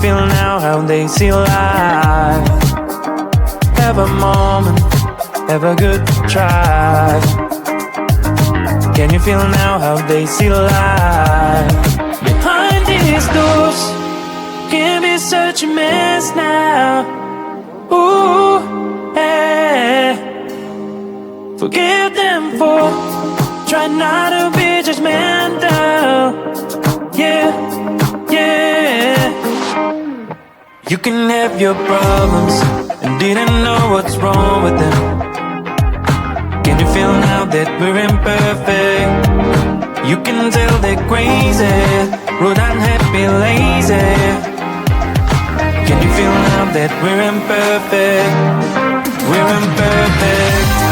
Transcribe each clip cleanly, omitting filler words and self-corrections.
feel now how they see life? Have a moment, have a good try. Can you feel now how they see life? Behind these doors can be such a mess now. Ooh, hey. Forgive them for trying not to be judgmental. Yeah, yeah. You can have your problems and didn't know what's wrong with them. Can you feel now that we're imperfect? You can tell they're crazy, rude, unhappy, lazy. Can you feel now that we're imperfect? We're imperfect.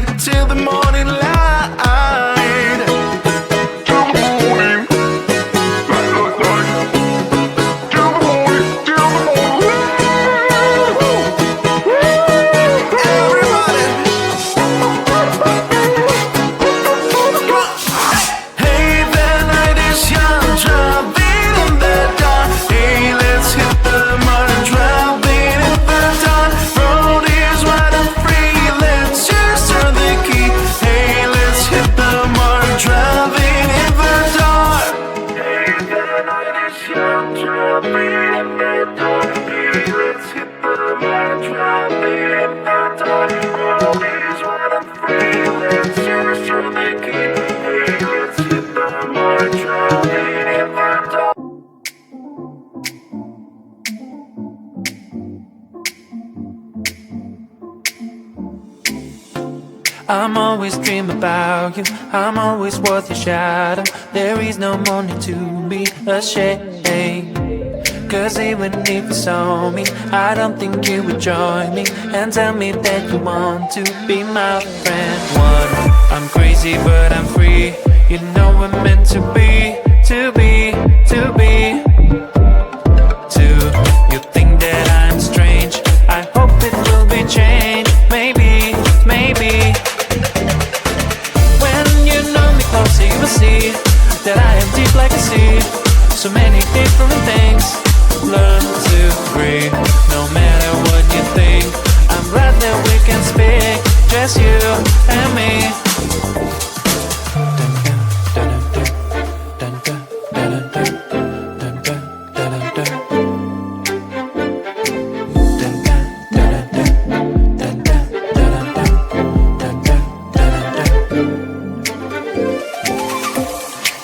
night till the morning light. I'm always dreaming about you, I'm always worth your shadow. There is no money to be ashamed, 'cause even if you saw me, I don't think you would join me and tell me that you want to be my friend. One, I'm crazy but I'm free. You know we're meant to be, to be, to be. Two, you think that I'm strange. I hope it will be changed. Maybe, maybe. So you will see that I am deep like a sea. So many different things. Learn to breathe, no matter what you think. I'm glad that we can speak, just you and me.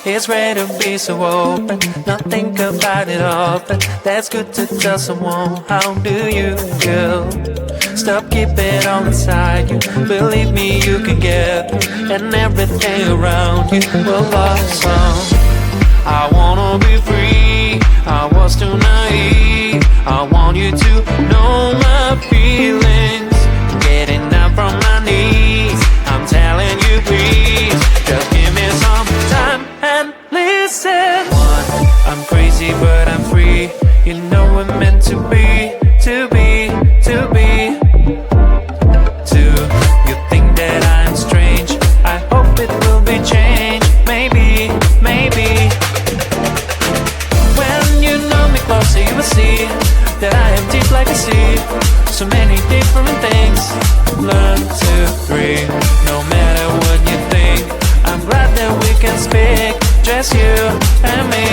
It's rare to be so open, not think about it often. That's good to tell someone, how do you feel? Stop keeping it all inside you. Believe me, you can get through, and everything around you will blossom. I wanna be free, I was too naive. I want you to know my feelings. Getting up from my knees, I'm telling you please, just give me some time and listen. One, I'm crazy but I'm free. You know we're meant to be, to be, to be. Two, you think that I'm strange. I hope it will be changed. Maybe, maybe. When you know me closer you will see that I am deep like a sea. So many different things. Learn to breathe, no matter what you think. I'm glad that we can speak, just you and me.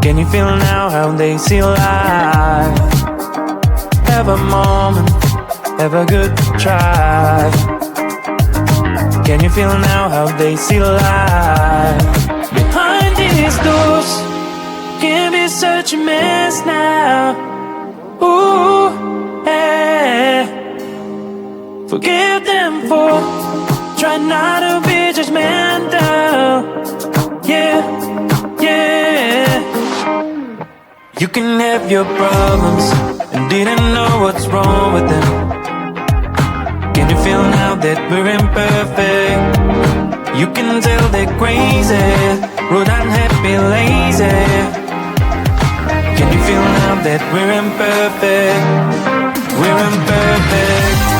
Can you feel now how they see life? Have a moment, have a good try. Can you feel now how they see life? Behind these doors can be such a mess now. Ooh, hey. Forgive them for trying not to be judgmental. Yeah, yeah. You can have your problems and didn't know what's wrong with them. Can you feel now that we're imperfect? You can tell they're crazy, rude, unhappy, lazy. Can you feel now that we're imperfect? We're imperfect.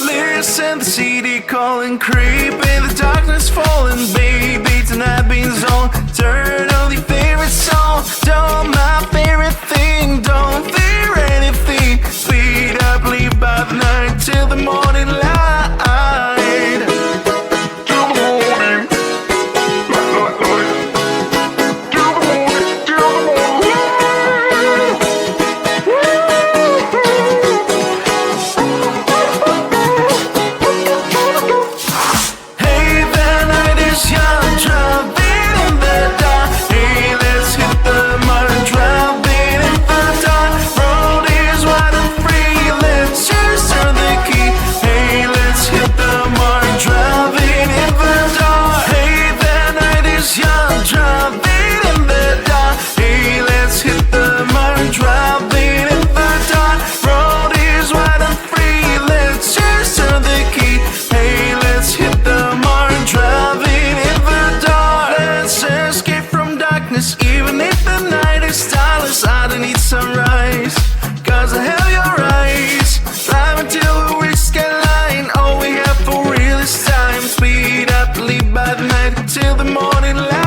Listen, the CD calling, creep in the darkness falling, baby, tonight being on. Turn on your favorite song, don't my favorite thing, don't fear anything. Speed up, leave by the night till the morning light. Even if the night is starless, I don't need sunrise, cause I have your eyes. Drive until we reach skyline, all we have for real is time. Speed up, leave by the night till the morning light.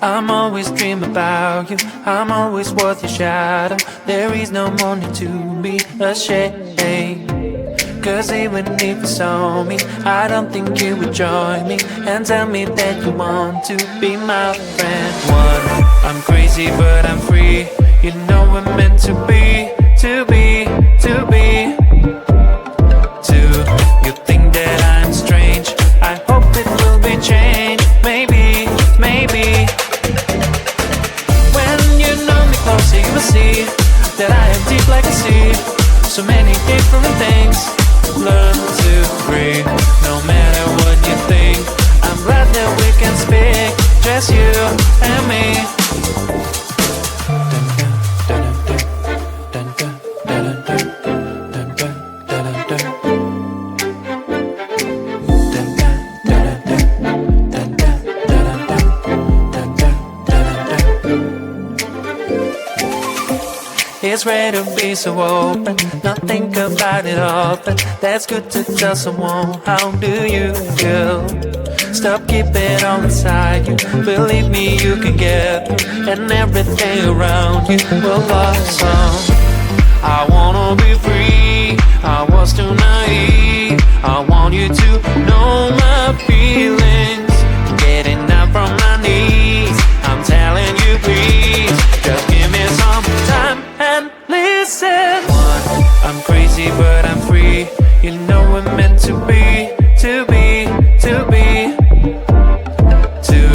I'm always dreaming about you, I'm always worth your shadow. There is no more need to be ashamed, cause even if you saw me, I don't think you would join me and tell me that you want to be my friend. One, I'm crazy but I'm free, you know we're meant to be, to be, to be. Two, you think that I'm strange, I hope it will be changed, maybe, maybe. Closer you will see that I am deep like a sea. So many different things, learn to breathe. No matter what you think, I'm glad that we can speak, just you and me. It's rare to be so open, not think about it often. That's good to tell someone, how do you feel? Stop keeping it all inside you, believe me you can get through, and everything around you will blossom. I wanna be free, I was too naive. I want you to know my feelings, getting up from my knees. I'm telling you please, just give me some time and listen. One, I'm crazy but I'm free, you know we're meant to be, to be, to be. Two,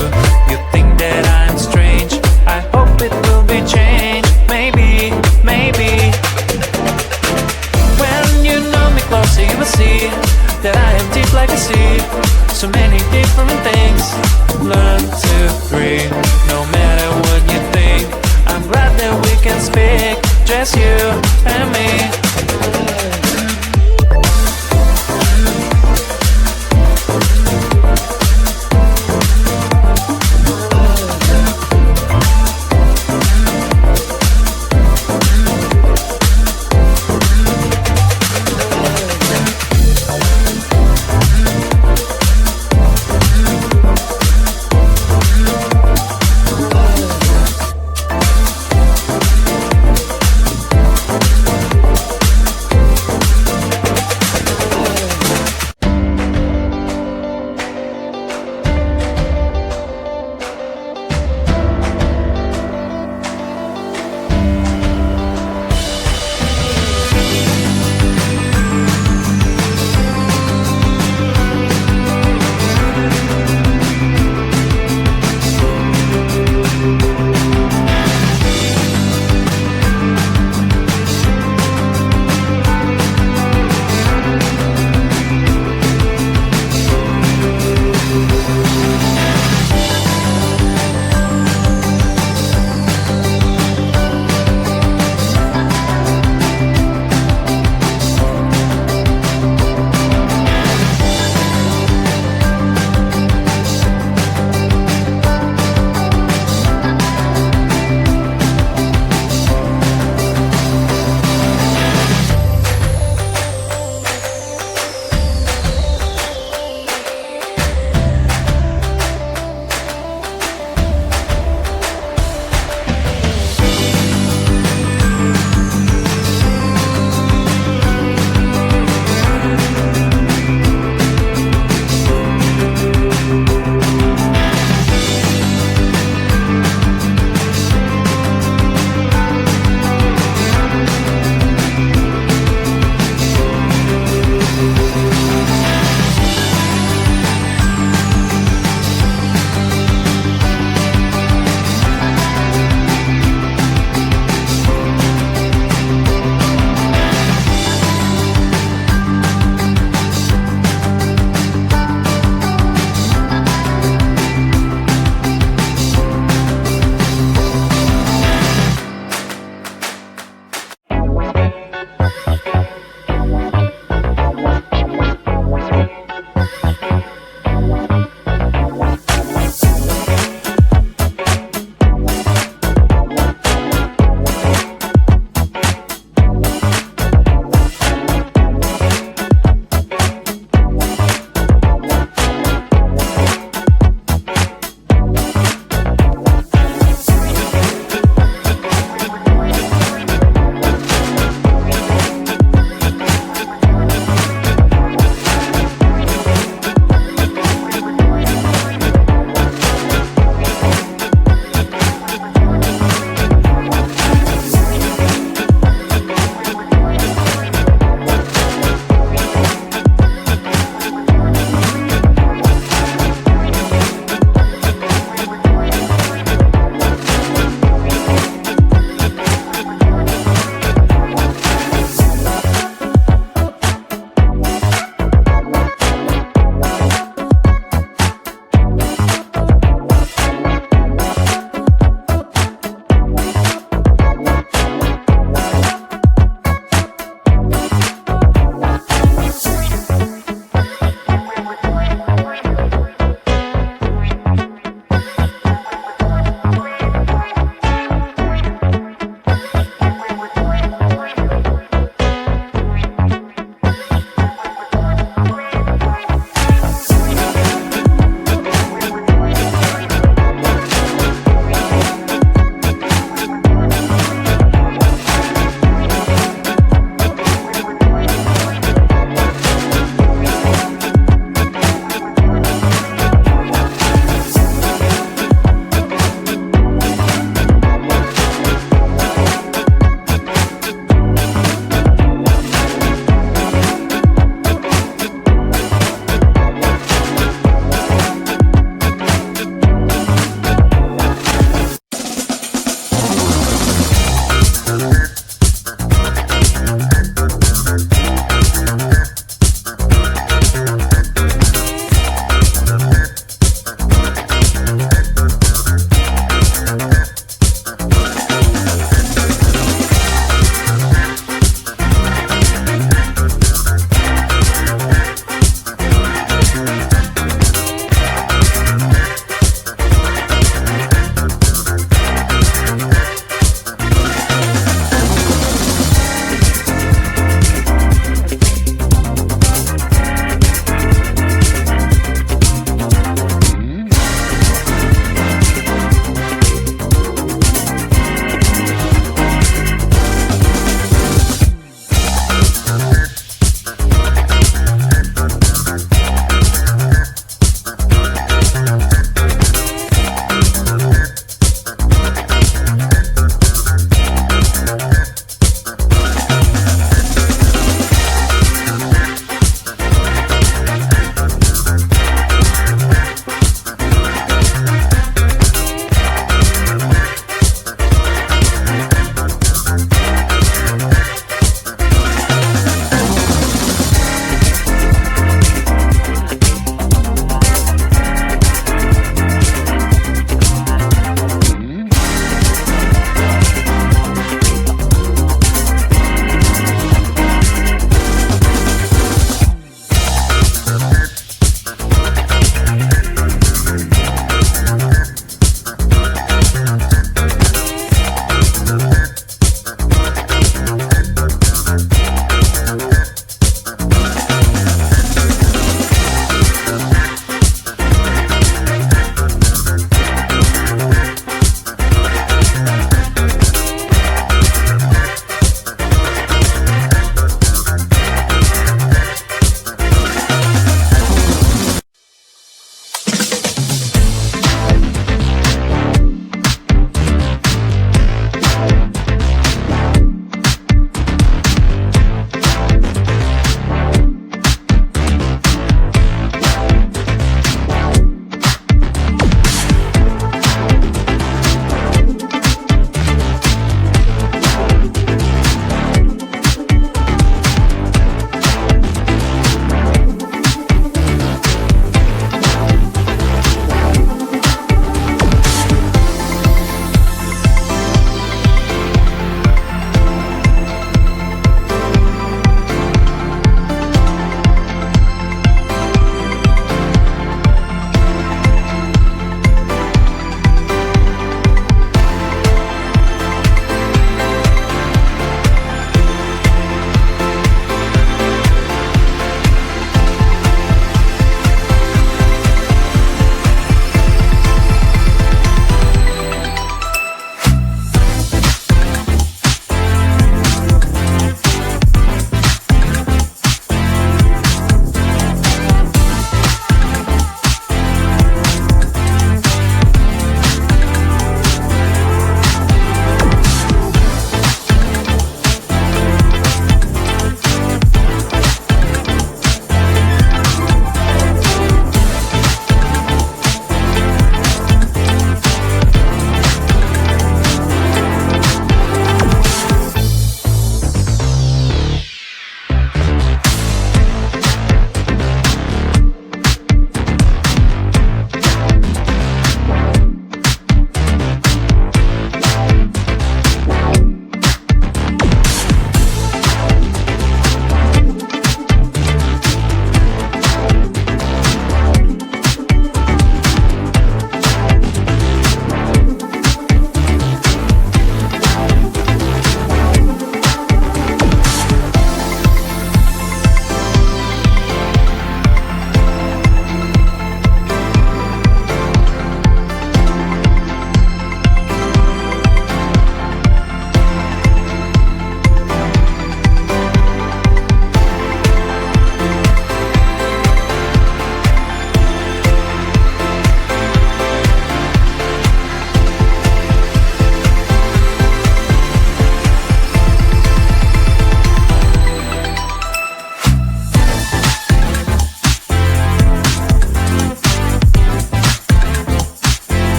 you think that I'm strange, I hope it will be changed, maybe, maybe. When you know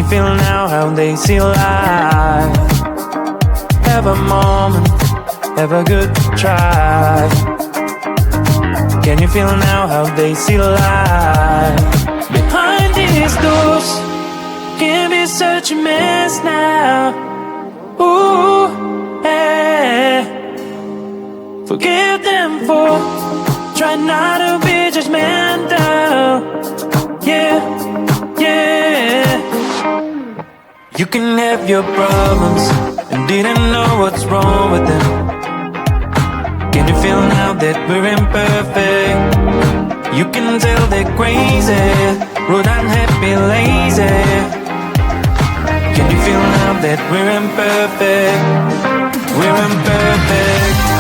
feel now how they see life? Have a moment, have a good try. Can you feel now how they see life? Behind these doors can be such a mess now. Ooh, hey. Forgive them for trying not to be judgmental. Yeah, yeah. You can have your problems and didn't know what's wrong with them. Can you feel now that we're imperfect? You can tell they're crazy, rude, unhappy, lazy. Can you feel now that we're imperfect? We're imperfect.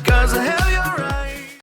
'Cause I have